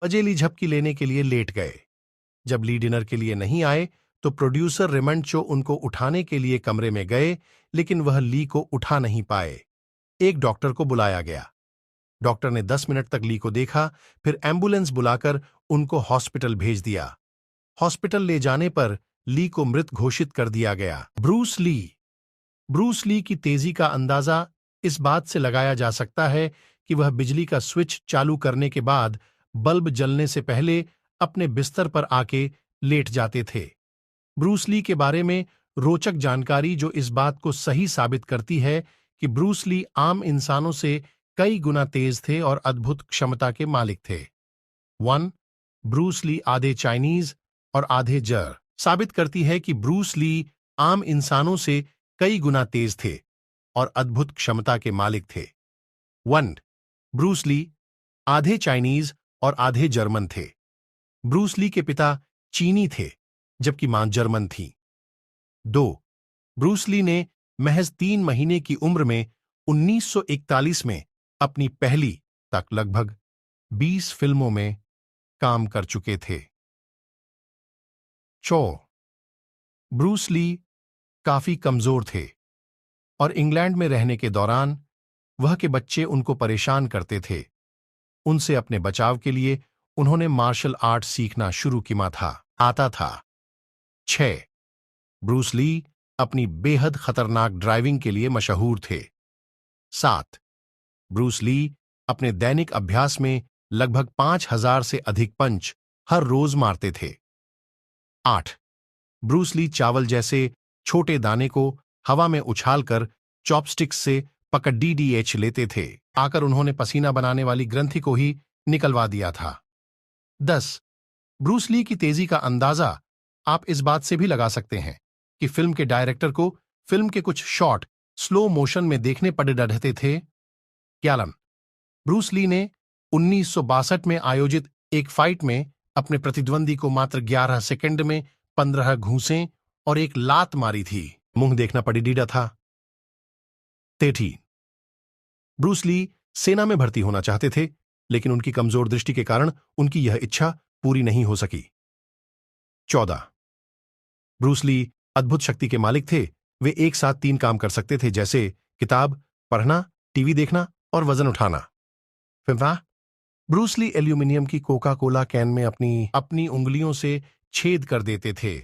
पजेली झपकी लेने के लिए लेट गए। जब ली डिनर के लिए नहीं आए तो प्रोड्यूसर रेमंड चो उनको उठाने के लिए कमरे में गए, लेकिन वह ली को उठा नहीं पाए। एक डॉक्टर को बुलाया गया। डॉक्टर ने 10 मिनट तक ली को देखा, फिर एम्बुलेंस बुलाकर उनको हॉस्पिटल भेज दिया। हॉस्पिटल ले जाने पर ली को मृत घोषित कर दिया गया। ब्रूस ली की तेजी का अंदाजा इस बात से लगाया जा सकता है कि वह बिजली का स्विच चालू करने के बाद बल्ब जलने से पहले अपने बिस्तर पर आके लेट जाते थे। ब्रूस ली के बारे में रोचक जानकारी जो इस बात को सही साबित करती है कि ब्रूस ली आम इंसानों से कई गुना तेज थे और अद्भुत क्षमता के मालिक थे। 1. ब्रूस ली आधे चाइनीज और आधे जर साबित करती है कि ब्रूस ली आम इंसानों से कई गुना तेज थे और अद्भुत क्षमता के मालिक थे। 1. ब्रूस ली आधे चाइनीज और आधे जर्मन थे। ब्रूस ली के पिता चीनी थे जबकि मां जर्मन थी। 2. ब्रूस ली ने महज 3 महीने की उम्र में 1941 में अपनी पहली तक लगभग 20 फिल्मों में काम कर चुके थे। 4. ब्रूस ली काफी कमजोर थे और इंग्लैंड में रहने के दौरान वह के बच्चे उनको परेशान करते थे। उनसे अपने बचाव के लिए उन्होंने मार्शल आर्ट सीखना शुरू किया आता था। 6. ब्रूस ली अपनी बेहद खतरनाक ड्राइविंग के लिए मशहूर थे। 7. ब्रूस ली अपने दैनिक अभ्यास में लगभग 5000 से अधिक पंच हर रोज मारते थे। 8. ब्रूस ली चावल जैसे छोटे दाने को हवा में उछालकर चॉपस्टिक्स से पकड़ डीडीएच लेते थे। आकर उन्होंने पसीना बनाने वाली ग्रंथि को ही निकलवा दिया था। 10. ब्रूस ली की तेजी का अंदाजा आप इस बात से भी लगा सकते हैं कि फिल्म के डायरेक्टर को फिल्म के कुछ शॉट स्लो मोशन में देखने पड़ रहे थे। 11. ब्रूस ली ने 1962 में आयोजित एक फाइट में अपने प्रतिद्वंदी को मात्र 11 सेकंड में 15 घूंसे और एक लात मारी थी। मुंह देखना पड़ी डीडा था। 13. ब्रूस ली सेना में भर्ती होना चाहते थे, लेकिन उनकी कमजोर दृष्टि के कारण उनकी यह इच्छा पूरी नहीं हो सकी। 14. ब्रूस ली अद्भुत शक्ति के मालिक थे। वे एक साथ 3 काम कर सकते थे, जैसे किताब पढ़ना, टीवी देखना और वजन उठाना। 15. ब्रूस ली एल्यूमिनियम की कोका कोला कैन में अपनी उंगलियों से छेद कर देते थे।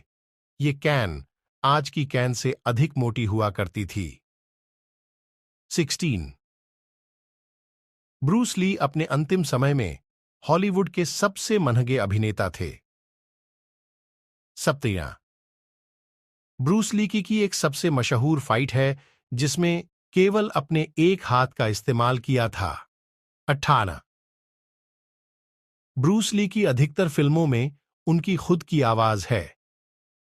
ये कैन आज की कैन से अधिक मोटी हुआ करती थी। 16. ब्रूस ली अपने अंतिम समय में हॉलीवुड के सबसे मनहगे अभिनेता थे। 17. ब्रूस ली की एक सबसे मशहूर फाइट है जिसमें केवल अपने एक हाथ का इस्तेमाल किया था। 18. ब्रूस ली की अधिकतर फिल्मों में उनकी खुद की आवाज है।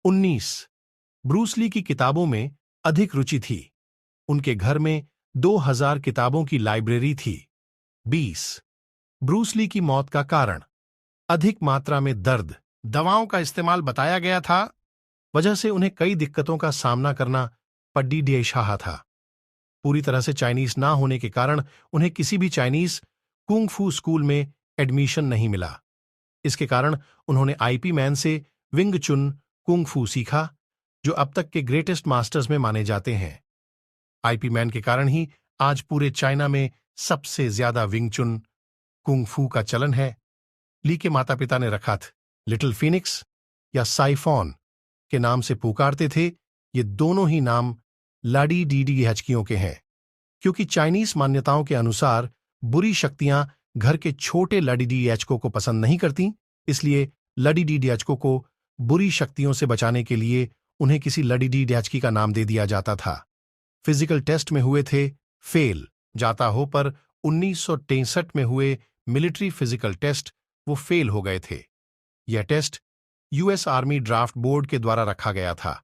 19. ब्रूस ली की किताबों में अधिक रुचि थी। उनके घर में 2000 किताबों की लाइब्रेरी थी। 20. ब्रूस ली की मौत का कारण अधिक मात्रा में दर्द दवाओं का इस्तेमाल बताया गया था, वजह से उन्हें कई दिक्कतों का सामना करना पड्डीडेशाहा था। पूरी तरह से चाइनीज ना होने के कारण उन्हें किसी भी चाइनीज कुंग फू स्कूल में एडमिशन नहीं मिला। इसके कारण उन्होंने आईपी मैन से विंग चुन कुंग फू सीखा, जो अब तक के ग्रेटेस्ट मास्टर्स में माने जाते हैं। आईपी मैन के कारण ही आज पूरे चाइना में सबसे ज्यादा विंग चुन कुंग फू का चलन है। ली के माता पिता ने रखा था लिटिल फिनिक्स या साइफोन के नाम से पुकारते थे। ये दोनों ही नाम लाडी डीडी हचकियों के हैं, क्योंकि चाइनीज मान्यताओं के अनुसार बुरी शक्तियां घर के छोटे लडीडीएचको को पसंद नहीं करती, इसलिए लडीडीएचको को बुरी शक्तियों से बचाने के लिए उन्हें किसी लडीडीएचकी का नाम दे दिया जाता था। फिजिकल टेस्ट में हुए थे फेल जाता हो, पर 1963 में हुए मिलिट्री फिजिकल टेस्ट वो फेल हो गए थे। यह test US army draft board के द्वारा रखा गया था।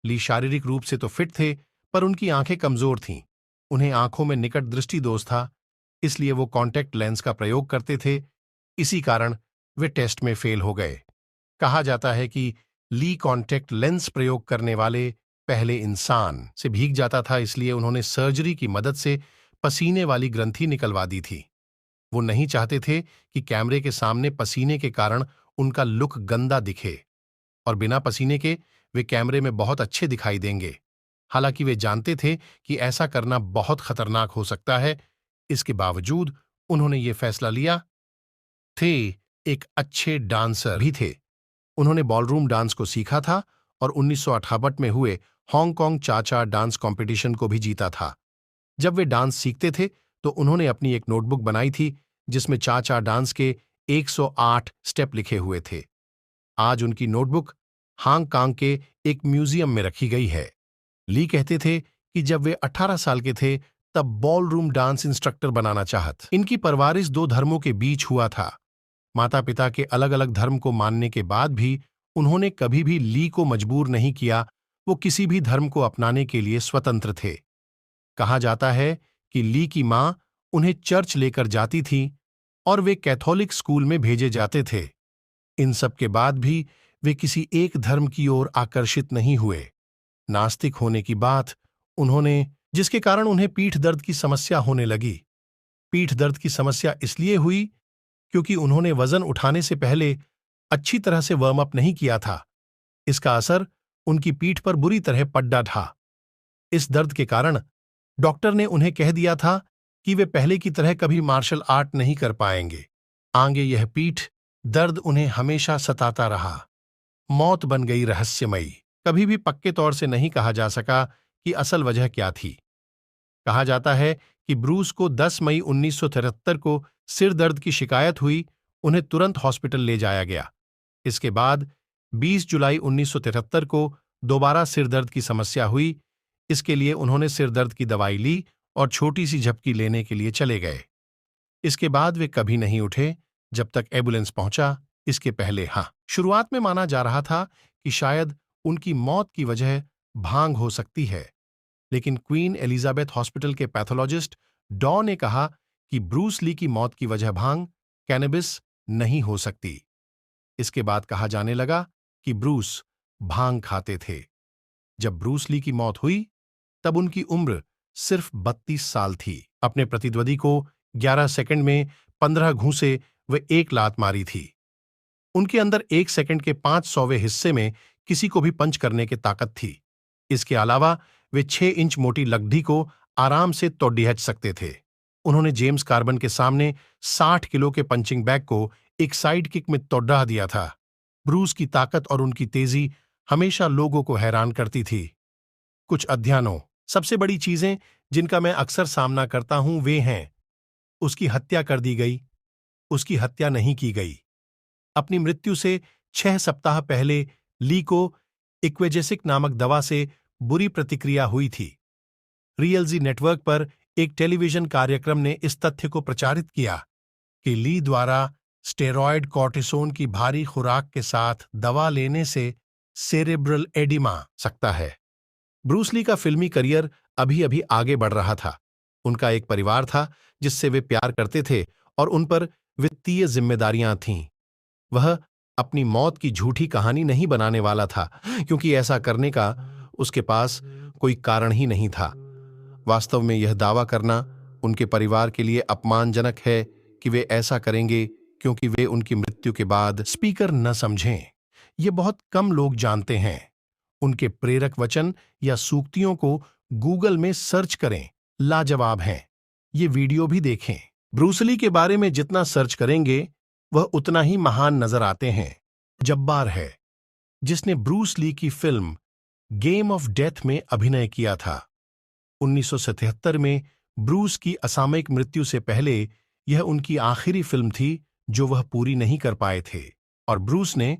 ली शारीरिक रूप से तो फिट थे, पर उनकी आंखें कमजोर थीं। उन्हें आंखों में निकट दृष्टि दोष था, इसलिए वो कॉन्टैक्ट लेंस का प्रयोग करते थे। इसी कारण वे टेस्ट में फेल हो गए। कहा जाता है कि ली कॉन्टैक्ट लेंस प्रयोग करने वाले पहले इंसान से भीग जाता था, इसलिए उन्होंने सर्जरी की मदद से पसीने वाली ग्रंथि निकलवा दी थी। वो नहीं चाहते थे कि कैमरे के सामने पसीने के कारण उनका लुक गंदा दिखे, और बिना पसीने के वे कैमरे में बहुत अच्छे दिखाई देंगे। हालांकि वे जानते थे कि ऐसा करना बहुत खतरनाक हो सकता है, इसके बावजूद उन्होंने ये फैसला लिया। थे एक अच्छे डांसर भी थे। उन्होंने बॉलरूम डांस को सीखा था और 1968 में हुए हांगकांग चाचा डांस कंपटीशन को भी जीता था। जब वे डांस सीखते थे तो उन्होंने अपनी एक नोटबुक बनाई थी जिसमें चाचा डांस के 108 स्टेप लिखे हुए थे। आज उनकी नोटबुक हांगकांग के एक म्यूजियम में रखी गई है। ली कहते थे कि जब वे 18 साल के थे तब बॉलरूम डांस इंस्ट्रक्टर बनाना चाहत। इनकी परवरिश दो धर्मों के बीच हुआ था। माता पिता के अलग अलग धर्म को मानने के बाद भी उन्होंने कभी भी ली को मजबूर नहीं किया, वो किसी भी धर्म को अपनाने के लिए स्वतंत्र थे। कहा जाता है कि ली की मां उन्हें चर्च लेकर जाती थी और वे कैथोलिक स्कूल में भेजे जाते थे। इन सब के बाद भी वे किसी एक धर्म की ओर आकर्षित नहीं हुए। नास्तिक होने की बात उन्होंने, जिसके कारण उन्हें पीठ दर्द की समस्या होने लगी। पीठ दर्द की समस्या इसलिए हुई क्योंकि उन्होंने वजन उठाने से पहले अच्छी तरह से वार्म अप नहीं किया था। इसका असर उनकी पीठ पर बुरी तरह पड्डा था। इस दर्द के कारण डॉक्टर ने उन्हें कह दिया था कि वे पहले की तरह कभी मार्शल आर्ट नहीं कर पाएंगे। आगे यह पीठ दर्द उन्हें हमेशा सताता रहा। मौत बन गई रहस्यमयी। कभी भी पक्के तौर से नहीं कहा जा सका कि असल वजह क्या थी। कहा जाता है कि ब्रूस को 10 मई 1973 को सिर दर्द की शिकायत हुई। उन्हें तुरंत हॉस्पिटल ले जाया गया। इसके बाद 20 जुलाई 1973 को दोबारा सिर दर्द की समस्या हुई। इसके लिए उन्होंने सिर दर्द की दवाई ली और छोटी सी झपकी लेने के लिए चले गए। इसके बाद वे कभी नहीं उठे जब तक एम्बुलेंस पहुंचा। इसके पहले हाँ, शुरुआत में माना जा रहा था कि शायद उनकी मौत की वजह भांग हो सकती है, लेकिन क्वीन एलिजाबेथ हॉस्पिटल के पैथोलॉजिस्ट डॉ ने कहा कि ब्रूस ली की मौत की वजह भांग, कैनबिस नहीं हो सकती। इसके बाद कहा जाने लगा कि ब्रूस भांग खाते थे। जब ब्रूस ली की मौत हुई तब उनकी उम्र सिर्फ 32 साल थी। अपने प्रतिद्वंदी को 11 सेकंड में 15 घूंसे व एक लात मारी थी। उनके अंदर 1 सेकंड के 500वें हिस्से में किसी को भी पंच करने की ताकत थी। इसके अलावा वे 6 इंच मोटी लकड़ी को आराम से तोड़िहच सकते थे। उन्होंने जेम्स कार्बन के सामने 60 किलो के पंचिंग बैग को एक साइड किक में तोड़ा दिया था। ब्रूस की ताकत और उनकी तेजी हमेशा लोगों को हैरान करती थी। कुछ अध्ययनों, सबसे बड़ी चीजें जिनका मैं अक्सर सामना करता हूं वे हैं: उसकी हत्या कर दी गई, उसकी हत्या नहीं की गई। अपनी मृत्यु से 6 सप्ताह पहले ली को इक्वेजेसिक नामक दवा से बुरी प्रतिक्रिया हुई थी। रियलजी नेटवर्क पर एक टेलीविजन कार्यक्रम ने इस तथ्य को प्रचारित किया कि ली द्वारा स्टेरॉयड कॉर्टिसोन की भारी खुराक के साथ दवा लेने से सेरेब्रल एडिमा सकता है। ब्रूस ली का फिल्मी करियर अभी अभी आगे बढ़ रहा था। उनका एक परिवार था जिससे वे प्यार करते थे और उन पर वित्तीय जिम्मेदारियां थीं। वह अपनी मौत की झूठी कहानी नहीं बनाने वाला था, क्योंकि ऐसा करने का उसके पास कोई कारण ही नहीं था। वास्तव में यह दावा करना उनके परिवार के लिए अपमानजनक है कि वे ऐसा करेंगे क्योंकि वे उनकी मृत्यु के बाद स्पीकर न समझें। ये बहुत कम लोग जानते हैं। उनके प्रेरक वचन या सूक्तियों को गूगल में सर्च करें, लाजवाब हैं। ये वीडियो भी देखें। ब्रूस ली के बारे में जितना सर्च करेंगे वह उतना ही महान नजर आते हैं। जब्बार है, जिसने ब्रूस ली की फिल्म गेम ऑफ डेथ में अभिनय किया था। 1977 में ब्रूस की असामयिक मृत्यु से पहले यह उनकी आखिरी फिल्म थी जो वह पूरी नहीं कर पाए थे, और ब्रूस ने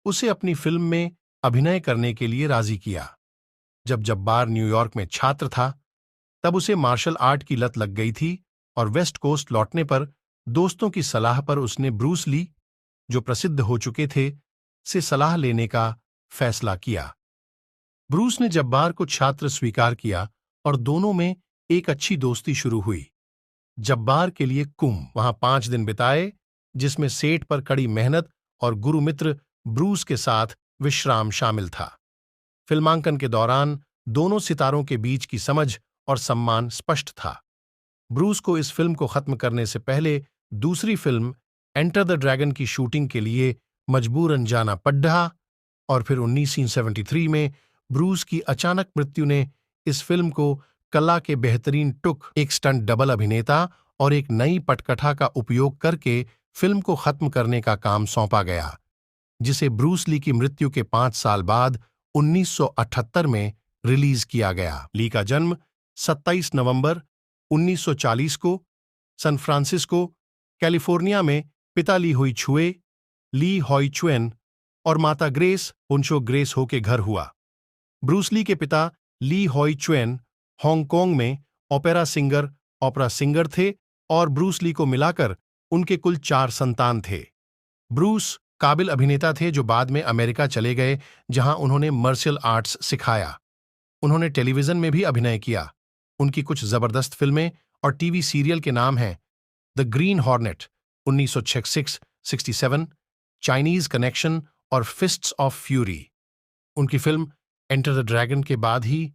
उसे अपनी फिल्म में अभिनय करने के लिए राजी किया। जब जब्बार न्यूयॉर्क में छात्र था तब उसे मार्शल आर्ट की लत लग गई थी, और वेस्ट कोस्ट लौटने पर दोस्तों की सलाह पर उसने ब्रूस ली, जो प्रसिद्ध हो चुके थे, से सलाह लेने का फैसला किया। ब्रूस ने जब्बार को छात्र स्वीकार किया और दोनों में एक अच्छी दोस्ती शुरू हुई। जब्बार के लिए वहां 5 दिन बिताए, जिसमें सेट पर कड़ी मेहनत और गुरु मित्र ब्रूस के साथ विश्राम शामिल था। फिल्मांकन के दौरान दोनों सितारों के बीच की समझ और सम्मान स्पष्ट था। ब्रूस को इस फिल्म को खत्म करने से पहले दूसरी फिल्म एंटर द ड्रैगन की शूटिंग के लिए मजबूरन जाना पड्ढा, और फिर 1973 में ब्रूस की अचानक मृत्यु ने इस फिल्म को कला के बेहतरीन टुक, एक स्टंट डबल अभिनेता और एक नई पटकथा का उपयोग करके फिल्म को खत्म करने का काम सौंपा गया, जिसे ब्रूस ली की मृत्यु के 5 साल बाद 1978 में रिलीज किया गया। ली का जन्म 27 नवंबर 1940 को सैन फ्रांसिस्को, कैलिफोर्निया में पिता ली हुई छुए, ली हॉई चुएन और माता ग्रेस पुंशो ग्रेस हो के घर हुआ। ब्रूस ली के पिता ली हॉई चुएन हांगकांग में ओपेरा सिंगर थे और ब्रूस ली को मिलाकर उनके कुल 4 संतान थे। ब्रूस काबिल अभिनेता थे जो बाद में अमेरिका चले गए, जहां उन्होंने मार्शल आर्ट्स सिखाया। उन्होंने टेलीविजन में भी अभिनय किया। उनकी कुछ जबरदस्त फिल्में और टीवी सीरियल के नाम हैं the green hornet 1966-67, Chinese connection और फिस्ट्स ऑफ फ्यूरी। उनकी फिल्म एंटर द ड्रैगन के बाद ही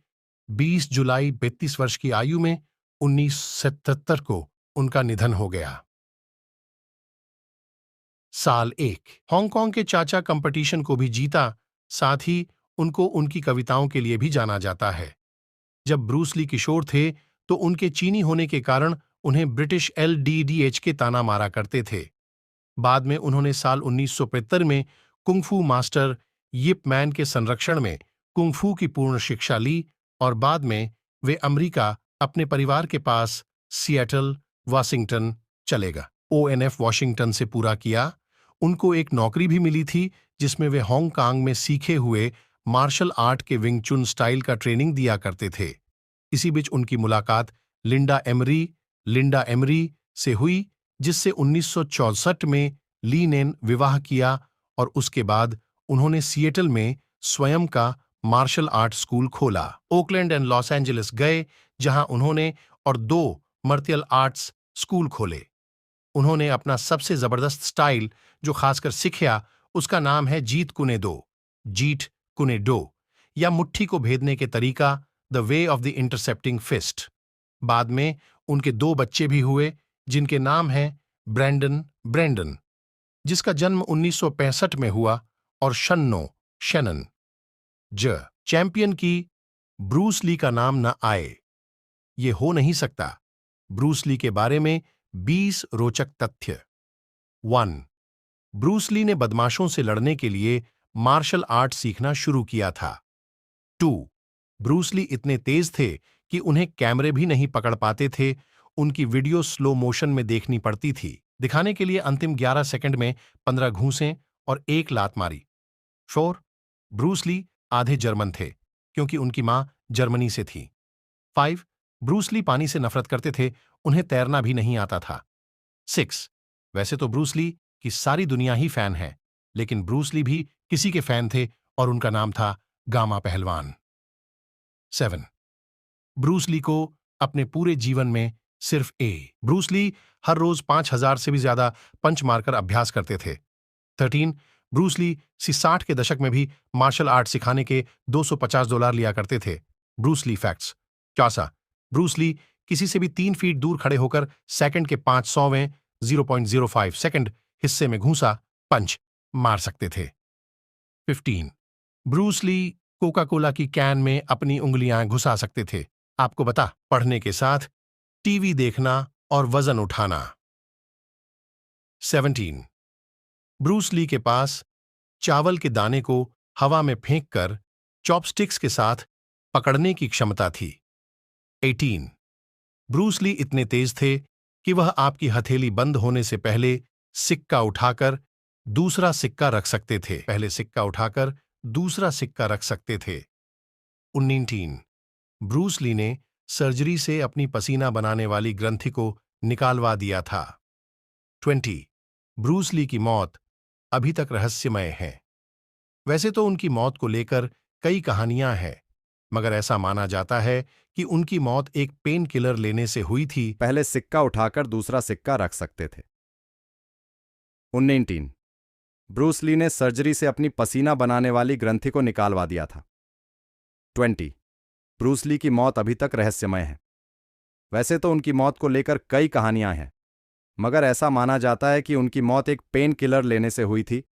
20 जुलाई 32 वर्ष की आयु में 1977 को उनका निधन हो गया। साल 1 हांगकांग के चाचा कंपटीशन को भी जीता, साथ ही उनको उनकी कविताओं के लिए भी जाना जाता है। जब ब्रूस ली किशोर थे तो उनके चीनी होने के कारण उन्हें ब्रिटिश LDDH के ताना मारा करते थे। बाद में उन्होंने साल 1975 में कुंग-फू मास्टर यिप मैन के संरक्षण में कुंग-फू की पूर्ण शिक्षा ली और बाद में वे अमेरिका अपने परिवार के पास सिएटल, वाशिंगटन चलेगा। ONF वाशिंगटन से पूरा किया। उनको एक नौकरी भी मिली थी जिसमें वे हांगकांग में सीखे हुए मार्शल आर्ट के विंग चुन स्टाइल का ट्रेनिंग दिया करते थे। इसी बीच उनकी मुलाकात लिंडा एमरी से हुई, जिससे 1964 में ली ने विवाह किया और उसके बाद उन्होंने सिएटल में स्वयं का मार्शल आर्ट स्कूल खोला। ओकलैंड एंड लॉस एंजलिस गए, जहां उन्होंने और 2 मार्शल आर्ट्स स्कूल खोले। उन्होंने अपना सबसे जबरदस्त स्टाइल जो खासकर सीखा, उसका नाम है जीट कुने डो, या मुट्ठी को भेदने के तरीका, the way of the intercepting fist. बाद में उनके 2 बच्चे भी हुए, जिनके नाम हैं ब्रेंडन, जिसका जन्म 1965 में हुआ, और शनन। चैंपियन की ब्रूस ली का नाम न आए, ये हो नहीं सकता। ब्रूस ली के बारे में 20 रोचक तथ्य। 1. ब्रूस ली ने बदमाशों से लड़ने के लिए मार्शल आर्ट सीखना शुरू किया था। 2. ब्रूस ली इतने तेज थे कि उन्हें कैमरे भी नहीं पकड़ पाते थे, उनकी वीडियो स्लो मोशन में देखनी पड़ती थी। दिखाने के लिए अंतिम 11 सेकंड में 15 घूंसे और 1 लात मारी। 4. ब्रूस ली आधे जर्मन थे, क्योंकि उनकी मां जर्मनी से थी। 5. ब्रूस ली पानी से नफरत करते थे, उन्हें तैरना भी नहीं आता था। 6. वैसे तो ब्रूस ली की सारी दुनिया ही फैन है, लेकिन ब्रूस ली भी किसी के फैन थे और उनका नाम था गामा पहलवान। 7. ब्रूस ली को अपने पूरे जीवन में सिर्फ ब्रूस ली हर रोज 5000 से भी ज्यादा पंच मारकर अभ्यास करते थे। 13. ब्रूस ली 60 के दशक में भी मार्शल आर्ट सिखाने के $250 लिया करते थे। Bruce Lee facts. 4. Bruce Lee किसी से भी 3 फीट दूर खड़े होकर सेकंड के 500वें 0.05 सेकंड हिस्से में घूंसा पंच मार सकते थे। 15. ब्रूस ली कोका कोला की कैन में अपनी उंगलियां घुसा सकते थे। आपको बता, पढ़ने के साथ टीवी देखना और वजन उठाना। 17. ब्रूस ली के पास चावल के दाने को हवा में फेंककर चॉपस्टिक्स के साथ पकड़ने की क्षमता थी। 18. ब्रूस ली इतने तेज थे कि वह आपकी हथेली बंद होने से पहले सिक्का उठाकर दूसरा सिक्का रख सकते थे। थे। 19. ब्रूस ली ने सर्जरी से अपनी पसीना बनाने वाली ग्रंथि को निकालवा दिया था। 20. ब्रूस ली की मौत अभी तक रहस्यमय है। वैसे तो उनकी मौत को लेकर कई कहानियां हैं, मगर ऐसा माना जाता है कि उनकी मौत एक पेन किलर लेने से हुई थी। पहले सिक्का उठाकर दूसरा सिक्का रख सकते थे। 19. ब्रूस ली ने सर्जरी से अपनी पसीना बनाने वाली ग्रंथि को निकालवा दिया था। 20. ब्रूस ली की मौत अभी तक रहस्यमय है। वैसे तो उनकी मौत को लेकर कई कहानियां हैं, मगर ऐसा माना जाता है कि उनकी मौत एक पेन किलर लेने से हुई थी